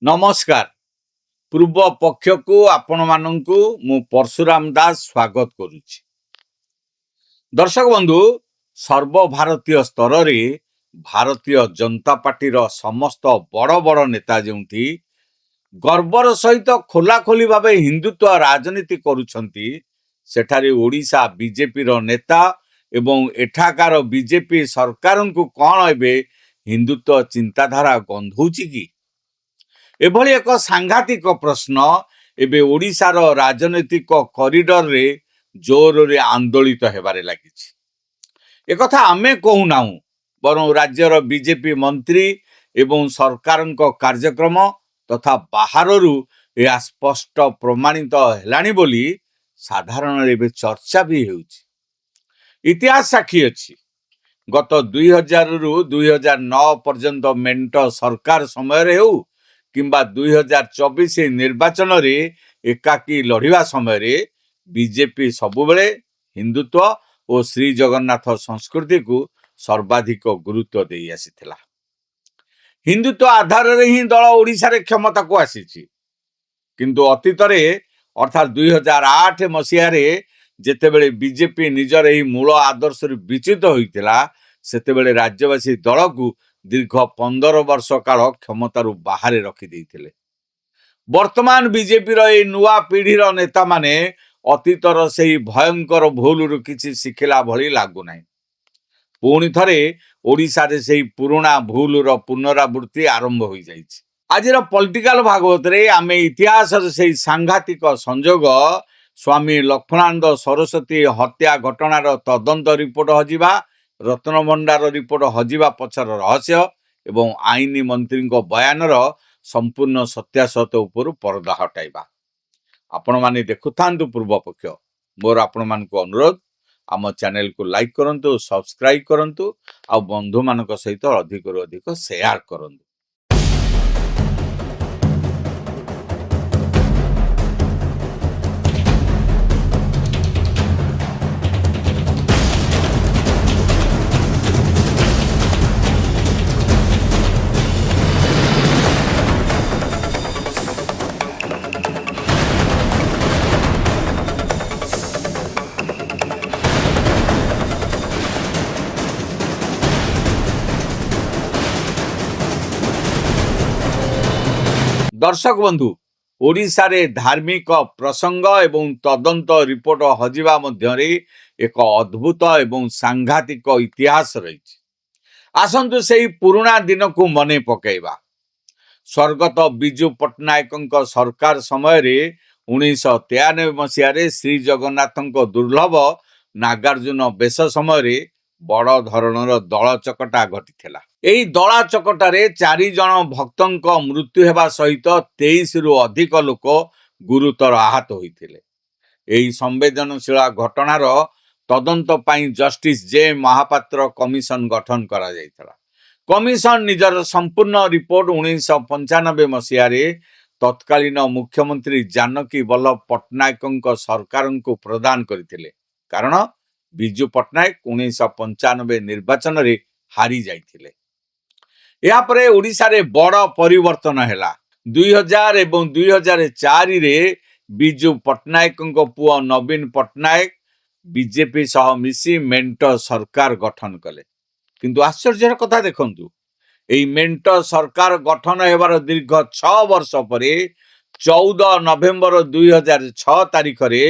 नमस्कार। पूर्व पक्ष को आपण मानू मु परशुराम दास स्वागत करुच्ची। दर्शक बंधु, सर्वभारतीय स्तर में भारतीय जनता पार्टी समस्त बड़ बड़ नेता जो गर्वर सहित खोलाखोली भाव हिंदुत्व राजनीति करुछंती सेठारे ओडिशा बीजेपी नेता एवं एठाकार बीजेपी सरकार को कौन एबे हिंदुत्व चिंताधारा गंधौची कि एभली एक सांघातिक प्रश्न एबे ओडिशार राजनैतिक कॉरिडोर रे जोर रे आंदोलित हेबारे लागिछि। एकथा आमे कहूना बरं राज्यर बीजेपी मंत्री एवं सरकारଙ୍କ कार्यक्रम तथा बाहररू यह स्पष्ट प्रमाणित हेलानी बोली साधारण रे चर्चा भी हेउछि। इतिहास साक्षी अछि। गत 2000 रु 2009 पर्यंत मेंट सरकार समय रे हेउ किंबा 2024 निर्वाचन रे एकाकी लड़िवा समय रे बीजेपी सबुबले हिंदुत्व और श्री जगन्नाथ संस्कृति को सर्वाधिक गुरुत्व दे आसीथिला। हिंदुत्व आधार रे ही दल ओडिशा रे क्षमता को आसीछि, किंतु अतीत रे अर्थात 2008 मसीहा रे जेतेबेले बीजेपी निजर एही मूल आदर्श रे विचित होइतिला सेतेबेले राज्यवासी दल को दीर्घ 15 वर्ष काल क्षमतारू बाहर रखी देइथिले। वर्तमान बीजेपी रे नुआ पीढ़ीर नेता माने अतीतर सेही भयंकर भूलरू किछि शिखिला भली लागु नाही। पुणी थरे ओडिशा रे सेही पुराना भूलर पुनरावृत्ति आरंभ होई जाइछि। आजिर पॉलिटिकल भागवत रे आमे इतिहास सेही सांघातिक संजोग स्वामी लक्ष्मणानंद सरस्वती हत्या घटनार तदंत रिपोर्ट हजिबा, रत्न भंडार रिपोर्ट हजिबा पछर रहस्य एवं आईनी मंत्री बयानर संपूर्ण सत्यासत उपर पर्दा हटाइबा। आपण माने देखुथांतु पूर्व पक्ष। मोर आपण मान को अनुरोध, आम चैनल को लाइक करंतु, सब्सक्राइब करंतु आ बंधु मानक सहित अधिक रु अधिक शेयर करंतु। दर्शक बंधु, ओडिशा रे धार्मिक प्रसंग एवं तदंत रिपोर्ट हजिबा मध्यरे एक अद्भुत एवं सांघातिक इतिहास रही। आसंतु सेही पुराना दिन को मने पकेइबा। स्वर्गत बिजू पट्टनायक सरकार समय रे 1993 मसीह रे श्री जगन्नाथ दुर्लभ नागार्जुन बेश समय रे बड़ धरणर दल चकटा घटी। एही दला चकटारे 4 जन भक्तों मृत्यु हेबा सहित 23 रु अधिक लोक गुरुतर आहत होइथिले। एही संवेदनशील घटनार तदंत पाई जस्टिस जे महापात्र कमिशन गठन करा जायतला। कमिशन निजर संपूर्ण रिपोर्ट 1995 मसीह रे तत्कालीन मुख्यमंत्री जानकी वल्लभ पट्टनायक सरकार को प्रदान करथिले, कारण बिजू पट्टनायक 1995 निर्वाचन रे हारी जाइथिले। या परे ओडिशा रे बड़ परिवर्तन हैला। 2000 एवं 2004 रे बिजू पट्टनायक पुओ नवीन पट्टनायक बीजेपी सह मिसी मेंट सरकार गठन कले। किंतु आश्चर्यर कथा देखंतु, एई मेंट सरकार गठन हेबार दीर्घ 6 वर्ष परे 14 नवेम्बर 2006 तारिख रे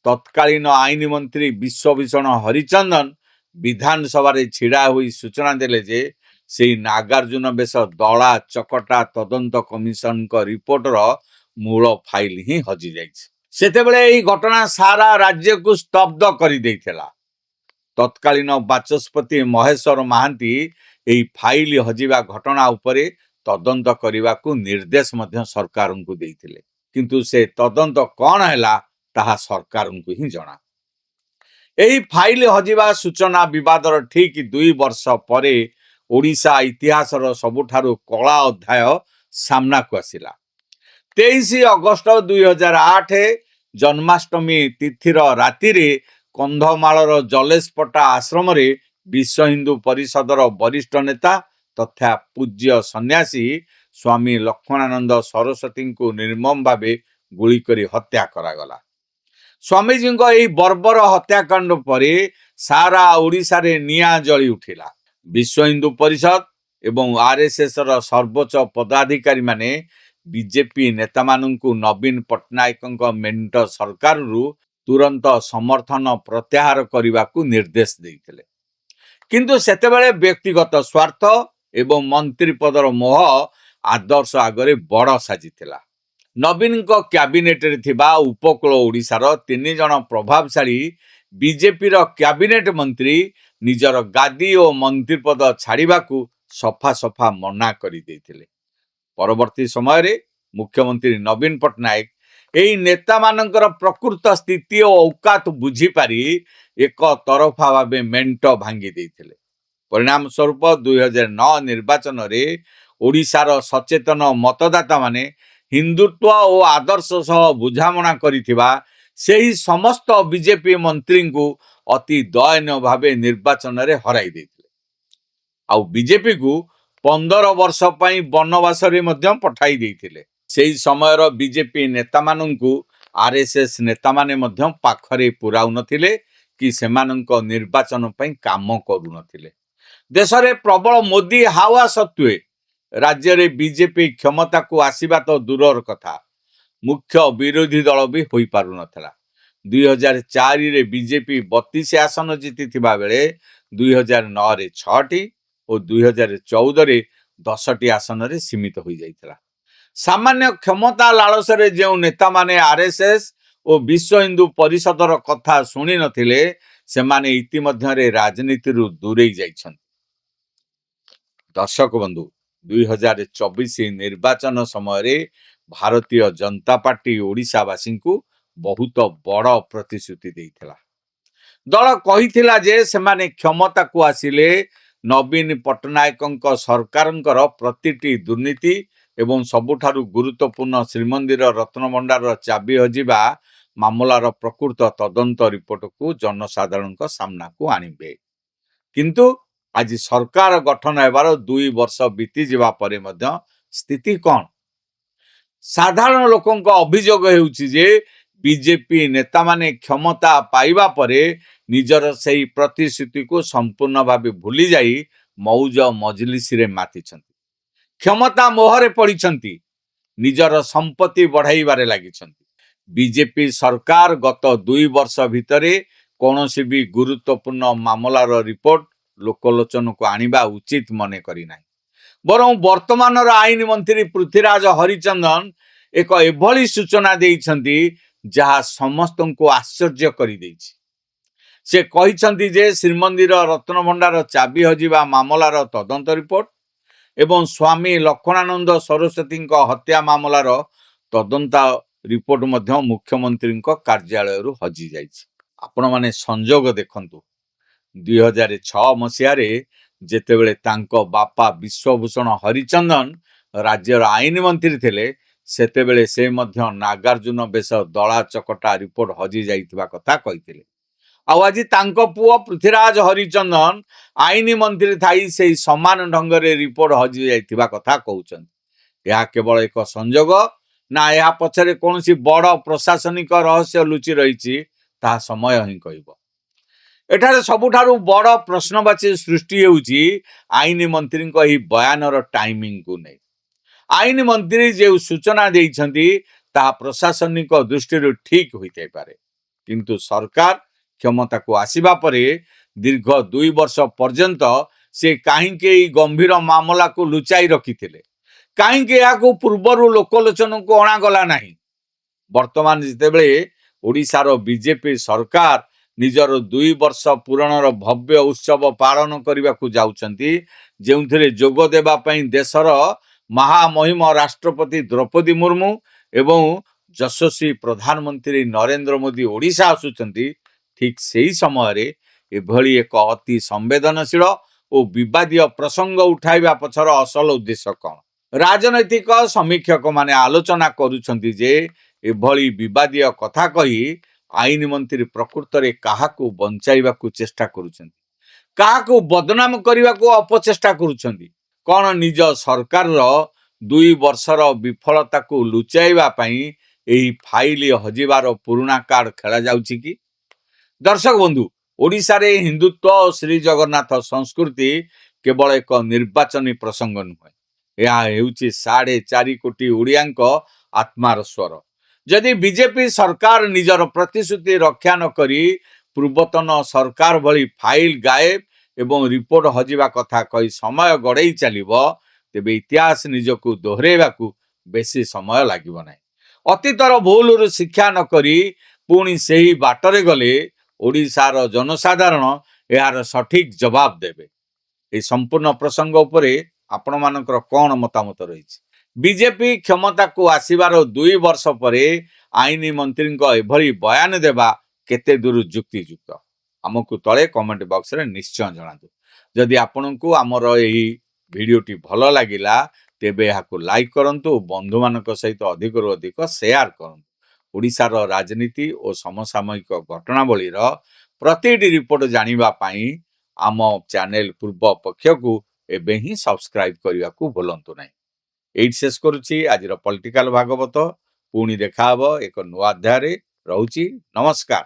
तत्कालीन आईन मंत्री विश्वभूषण हरिचंदन विधानसभा रे छिड़ा होई सूचना देले जे सेही नागार्जुन बेश दला चकटा तदंत कमिशन को रिपोर्टर मूल फाइल ही हजि जाइछि। सेतेबेले एही घटना सारा राज्य को स्तब्ध करि देइथिला। तत्कालीन बाचस्पति महेश्वर महांती एही फाइल हजिबा घटना उपरे तदंत करिबा को निर्देश मध्य सरकार को देइथिले, किंतु से तदंत कोन हैला ताहा सरकार को ही जणा। एही फाइल हजिबा सूचना विवादर ठीक 2 वर्ष परे ओडिशा इतिहासर सबुठारु कला अध्याय सामना को आसिला। 23 अगस्त 2008 जन्माष्टमी तिथिर राति रे कंधमालर जलेशपटा आश्रम रे विश्व हिंदू परिषदर वरिष्ठ नेता तथा पूज्य सन्यासी ସ୍ୱାମୀ ଲକ୍ଷ୍ମଣାନନ୍ଦ ସରସ୍ୱତୀଙ୍କୁ ନିର୍ମମ ଭାବେ ଗୁଳି କରି ହତ୍ୟା କରାଗଲା। ସ୍ୱାମୀଜୀଙ୍କ ଏହି ବର୍ବର ହତ୍ୟାକାଣ୍ଡ ପରେ ସାରା ଓଡ଼ିଶାରେ ନିଆଁ ଜଳି ଉଠିଲା। ବିଶ୍ୱ ହିନ୍ଦୁ ପରିଷଦ ଏବଂ RSSର ସର୍ବୋଚ୍ଚ ପଦାଧିକାରୀମାନେ ବିଜେପି ନେତାମାନଙ୍କୁ ନବୀନ ପଟ୍ଟନାୟକଙ୍କ ମେଣ୍ଟ ସରକାରରୁ ତୁରନ୍ତ ସମର୍ଥନ ପ୍ରତ୍ୟାହାର କରିବାକୁ ନିର୍ଦ୍ଦେଶ ଦେଇଥିଲେ। କିନ୍ତୁ ସେତେବେଳେ ବ୍ୟକ୍ତିଗତ ସ୍ୱାର୍ଥ ଏବଂ ମନ୍ତ୍ରୀ ପଦର ମୋହ ଆଦର୍ଶ ଆଗରେ ବଡ଼ ସାଜିଥିଲା। ନବୀନଙ୍କ କ୍ୟାବିନେଟରେ ଥିବା ଉପକୂଳ ଓଡ଼ିଶାର 3 ଜଣ ପ୍ରଭାବଶାଳୀ ବିଜେପିର କ୍ୟାବିନେଟ ମନ୍ତ୍ରୀ ନିଜର ଗାଦି ଓ ମନ୍ତ୍ରୀ ପଦ ଛାଡ଼ିବାକୁ ସଫା ସଫା ମନା କରିଦେଇଥିଲେ। ପରବର୍ତ୍ତୀ ସମୟରେ ମୁଖ୍ୟମନ୍ତ୍ରୀ ନବୀନ ପଟ୍ଟନାୟକ ଏହି ନେତାମାନଙ୍କର ପ୍ରକୃତ ସ୍ଥିତି ଓ ଔକାତ ବୁଝିପାରି ଏକ ତରଫା ଭାବେ ମେଣ୍ଟ ଭାଙ୍ଗି ଦେଇଥିଲେ। ପରିଣାମ ସ୍ୱରୂପ 2009 ନିର୍ବାଚନରେ ଓଡ଼ିଶାର ସଚେତନ ମତଦାତାମାନେ ହିନ୍ଦୁତ୍ୱ ଓ ଆଦର୍ଶ ସହ ବୁଝାମଣା କରିଥିବା ସେହି ସମସ୍ତ ବିଜେପି ମନ୍ତ୍ରୀଙ୍କୁ ଅତି ଦୟନୀୟ ଭାବେ ନିର୍ବାଚନରେ ହରାଇ ଦେଇଥିଲେ। ଆଉ ବିଜେପିକୁ 15 ବର୍ଷ ପାଇଁ ବନବାସରେ ମଧ୍ୟ ପଠାଇ ଦେଇଥିଲେ। ସେହି ସମୟର ବିଜେପି ନେତାମାନଙ୍କୁ RSS ନେତାମାନେ ମଧ୍ୟ ପାଖରେ ପୁରାଉନଥିଲେ କି ସେମାନଙ୍କ ନିର୍ବାଚନ ପାଇଁ କାମ କରୁନଥିଲେ। ଦେଶରେ ପ୍ରବଳ ମୋଦି ହାୱା ସତ୍ତ୍ୱେ ରାଜ୍ୟରେ ବିଜେପି କ୍ଷମତାକୁ ଆସିବା ତ ଦୂରର କଥା, ମୁଖ୍ୟ ବିରୋଧୀ ଦଳ ବି ହୋଇପାରୁନଥିଲା। 2004ରେ ବିଜେପି 32 ଆସନ ଜିତିଥିବା ବେଳେ 2009ରେ 6ଟି ଓ 2014ରେ 10ଟି ଆସନରେ ସୀମିତ ହୋଇଯାଇଥିଲା। ସାମାନ୍ୟ କ୍ଷମତା ଲାଳସରେ ଯେଉଁ ନେତାମାନେ RSS ଓ ବିଶ୍ୱ ହିନ୍ଦୁ ପରିଷଦର କଥା ଶୁଣି ନଥିଲେ, ସେମାନେ ଇତିମଧ୍ୟରେ ରାଜନୀତିରୁ ଦୂରେଇ ଯାଇଛନ୍ତି। ଦର୍ଶକ ବନ୍ଧୁ, 2024 ନିର୍ବାଚନ ସମୟରେ ଭାରତୀୟ ଜନତା ପାର୍ଟି ଓଡ଼ିଶାବାସୀଙ୍କୁ ବହୁତ ବଡ଼ ପ୍ରତିଶ୍ରୁତି ଦେଇଥିଲା। ଦଳ କହିଥିଲା ଯେ ସେମାନେ କ୍ଷମତାକୁ ଆସିଲେ ନବୀନ ପଟ୍ଟନାୟକଙ୍କ ସରକାରଙ୍କର ପ୍ରତିଟି ଦୁର୍ନୀତି ଏବଂ ସବୁଠାରୁ ଗୁରୁତ୍ୱପୂର୍ଣ୍ଣ ଶ୍ରୀମନ୍ଦିର ରତ୍ନଭଣ୍ଡାରର ଚାବି ହଜିବା ମାମଲାର ପ୍ରକୃତ ତଦନ୍ତ ରିପୋର୍ଟକୁ ଜନସାଧାରଣଙ୍କ ସାମ୍ନାକୁ ଆଣିବେ। କିନ୍ତୁ ଆଜି ସରକାର ଗଠନ ହେବାର 2 ବର୍ଷ ବିତିଯିବା ପରେ ମଧ୍ୟ ସ୍ଥିତି କ'ଣ? ସାଧାରଣ ଲୋକଙ୍କ ଅଭିଯୋଗ ହେଉଛି ଯେ ବିଜେପି ନେତାମାନେ କ୍ଷମତା ପାଇବା ପରେ ନିଜର ସେହି ପ୍ରତିଶ୍ରୁତିକୁ ସମ୍ପୂର୍ଣ୍ଣ ଭାବେ ଭୁଲି ଯାଇ ମଉଜ ମଜଲିସରେ ମାତିଛନ୍ତି। କ୍ଷମତା ମୋହରେ ପଡ଼ିଛନ୍ତି, ନିଜର ସମ୍ପତ୍ତି ବଢ଼ାଇବାରେ ଲାଗିଛନ୍ତି। ବିଜେପି ସରକାର ଗତ 2 ବର୍ଷ ଭିତରେ କୌଣସି ବି ଗୁରୁତ୍ୱପୂର୍ଣ୍ଣ ମାମଲାର ରିପୋର୍ଟ ଲୋକଲୋଚନକୁ ଆଣିବା ଉଚିତ ମନେ କରିନାହିଁ। ବରଂ ବର୍ତ୍ତମାନର ଆଇନ ମନ୍ତ୍ରୀ ପୃଥ୍ୱୀରାଜ ହରିଚନ୍ଦନ ଏକ ଏଭଳି ସୂଚନା ଦେଇଛନ୍ତି ଯାହା ସମସ୍ତଙ୍କୁ ଆଶ୍ଚର୍ଯ୍ୟ କରିଦେଇଛି। ସେ କହିଛନ୍ତି ଯେ ଶ୍ରୀମନ୍ଦିର ରତ୍ନଭଣ୍ଡାର ଚାବି ହଜିବା ମାମଲାର ତଦନ୍ତ ରିପୋର୍ଟ ଏବଂ ସ୍ୱାମୀ ଲକ୍ଷ୍ମଣାନନ୍ଦ ସରସ୍ୱତୀଙ୍କ ହତ୍ୟା ମାମଲାର ତଦନ୍ତ ରିପୋର୍ଟ ମଧ୍ୟ ମୁଖ୍ୟମନ୍ତ୍ରୀଙ୍କ କାର୍ଯ୍ୟାଳୟରୁ ହଜିଯାଇଛି। ଆପଣମାନେ ସଂଯୋଗ ଦେଖନ୍ତୁ, 2006 ମସିହାରେ ଯେତେବେଳେ ତାଙ୍କ ବାପା ବିଶ୍ୱଭୂଷଣ ହରିଚନ୍ଦନ ରାଜ୍ୟର ଆଇନ ମନ୍ତ୍ରୀ ଥିଲେ, ସେତେବେଳେ ସେ ମଧ୍ୟ ନାଗାର୍ଜୁନ ବେଶ ଦଳା ଚକଟା ରିପୋର୍ଟ ହଜିଯାଇଥିବା କଥା କହିଥିଲେ। ଆଉ ଆଜି ତାଙ୍କ ପୁଅ ପୃଥ୍ୱୀରାଜ ହରିଚନ୍ଦନ ଆଇନ ମନ୍ତ୍ରୀ ଥାଇ ସେହି ସମାନ ଢଙ୍ଗରେ ରିପୋର୍ଟ ହଜିଯାଇଥିବା କଥା କହୁଛନ୍ତି। ଏହା କେବଳ ଏକ ସଂଯୋଗ ନା ଏହା ପଛରେ କୌଣସି ବଡ଼ ପ୍ରଶାସନିକ ରହସ୍ୟ ଲୁଚି ରହିଛି, ତାହା ସମୟ ହିଁ କହିବ। ଏଠାରେ ସବୁଠାରୁ ବଡ଼ ପ୍ରଶ୍ନବାଚୀ ସୃଷ୍ଟି ହେଉଛି ଆଇନ ମନ୍ତ୍ରୀଙ୍କ ଏହି ବୟାନର ଟାଇମିଂକୁ ନେଇ। ଆଇନ ମନ୍ତ୍ରୀ ଯେଉଁ ସୂଚନା ଦେଇଛନ୍ତି ତାହା ପ୍ରଶାସନିକ ଦୃଷ୍ଟିରୁ ଠିକ୍ ହୋଇଥାଇପାରେ, କିନ୍ତୁ ସରକାର କ୍ଷମତାକୁ ଆସିବା ପରେ ଦୀର୍ଘ 2 ବର୍ଷ ପର୍ଯ୍ୟନ୍ତ ସେ କାହିଁକି ଏହି ଗମ୍ଭୀର ମାମଲାକୁ ଲୁଚାଇ ରଖିଥିଲେ? କାହିଁକି ଏହାକୁ ପୂର୍ବରୁ ଲୋକଲୋଚନକୁ ଅଣାଗଲା ନାହିଁ? ବର୍ତ୍ତମାନ ଯେତେବେଳେ ଓଡ଼ିଶାର ବିଜେପି ସରକାର ନିଜର 2 ବର୍ଷ ପୂରଣର ଭବ୍ୟ ଉତ୍ସବ ପାଳନ କରିବାକୁ ଯାଉଛନ୍ତି, ଯେଉଁଥିରେ ଯୋଗ ଦେବା ପାଇଁ ଦେଶର ମହାମହିମ ରାଷ୍ଟ୍ରପତି ଦ୍ରୌପଦୀ ମୁର୍ମୁ ଏବଂ ଯଶସ୍ୱୀ ପ୍ରଧାନମନ୍ତ୍ରୀ ନରେନ୍ଦ୍ର ମୋଦି ଓଡ଼ିଶା ଆସୁଛନ୍ତି, ଠିକ୍ ସେହି ସମୟରେ ଏଭଳି ଏକ ଅତି ସମ୍ବେଦନଶୀଳ ଓ ବିବାଦୀୟ ପ୍ରସଙ୍ଗ ଉଠାଇବା ପଛର ଅସଲ ଉଦ୍ଦେଶ୍ୟ କ'ଣ? ରାଜନୈତିକ ସମୀକ୍ଷକମାନେ ଆଲୋଚନା କରୁଛନ୍ତି ଯେ ଏଭଳି ବିବାଦୀୟ କଥା କହି ଆଇନ ମନ୍ତ୍ରୀ ପ୍ରକୃତରେ କାହାକୁ ବଞ୍ଚାଇବାକୁ ଚେଷ୍ଟା କରୁଛନ୍ତି, କାହାକୁ ବଦନାମ କରିବାକୁ ଅପଚେଷ୍ଟା କରୁଛନ୍ତି? କ'ଣ ନିଜ ସରକାରର 2 ବର୍ଷର ବିଫଳତାକୁ ଲୁଚାଇବା ପାଇଁ ଏହି ଫାଇଲ ହଜିବାର ପୁରୁଣା କାର୍ଡ ଖେଳାଯାଉଛି କି? ଦର୍ଶକ ବନ୍ଧୁ, ଓଡ଼ିଶାରେ ହିନ୍ଦୁତ୍ୱ ଓ ଶ୍ରୀଜଗନ୍ନାଥ ସଂସ୍କୃତି କେବଳ ଏକ ନିର୍ବାଚନୀ ପ୍ରସଙ୍ଗ ନୁହେଁ। ଏହା ହେଉଛି 4.5 କୋଟି ଓଡ଼ିଆଙ୍କ ଆତ୍ମାର ସ୍ୱର। ଯଦି ବିଜେପି ସରକାର ନିଜର ପ୍ରତିଶ୍ରୁତି ରକ୍ଷା ନ କରି ପୂର୍ବତନ ସରକାର ଭଳି ଫାଇଲ ଗାଏବ ଏବଂ ରିପୋର୍ଟ ହଜିବା କଥା କହି ସମୟ ଗଡ଼େଇ ଚାଲିବ, ତେବେ ଇତିହାସ ନିଜକୁ ଦୋହରାଇବାକୁ ବେଶୀ ସମୟ ଲାଗିବ ନାହିଁ। ଅତୀତର ଭୁଲରୁ ଶିକ୍ଷା ନ କରି ପୁଣି ସେହି ବାଟରେ ଗଲେ ଓଡ଼ିଶାର ଜନସାଧାରଣ ଏହାର ସଠିକ ଜବାବ ଦେବେ। ଏହି ସମ୍ପୂର୍ଣ୍ଣ ପ୍ରସଙ୍ଗ ଉପରେ ଆପଣମାନଙ୍କର କ'ଣ ମତାମତ ରହିଛି? ବିଜେପି କ୍ଷମତାକୁ ଆସିବାର 2 ବର୍ଷ ପରେ ଆଇନ ମନ୍ତ୍ରୀଙ୍କ ଏଭଳି ବୟାନ ଦେବା କେତେ ଦୂର ଯୁକ୍ତିଯୁକ୍ତ? ଆମକୁ ତଳେ କମେଣ୍ଟ ବକ୍ସରେ ନିଶ୍ଚୟ ଜଣାନ୍ତୁ। ଯଦି ଆପଣଙ୍କୁ ଆମର ଏହି ଭିଡ଼ିଓଟି ଭଲ ଲାଗିଲା ତେବେ ଏହାକୁ ଲାଇକ୍ କରନ୍ତୁ ଓ ବନ୍ଧୁମାନଙ୍କ ସହିତ ଅଧିକରୁ ଅଧିକ ସେୟାର କରନ୍ତୁ। ଓଡ଼ିଶାର ରାଜନୀତି ଓ ସମସାମୟିକ ଘଟଣାବଳୀର ପ୍ରତିଟି ରିପୋର୍ଟ ଜାଣିବା ପାଇଁ ଆମ ଚ୍ୟାନେଲ ପୂର୍ବ ପକ୍ଷକୁ ଏବେ ହିଁ ସବସ୍କ୍ରାଇବ୍ କରିବାକୁ ଭୁଲନ୍ତୁ ନାହିଁ। ଏଇଠି ଶେଷ କରୁଛି ଆଜିର ପଲିଟିକାଲ ଭାଗବତ। ପୁଣି ଦେଖାହବ ଏକ ନୂଆ ଅଧ୍ୟାୟରେ। ରହୁଛି, ନମସ୍କାର।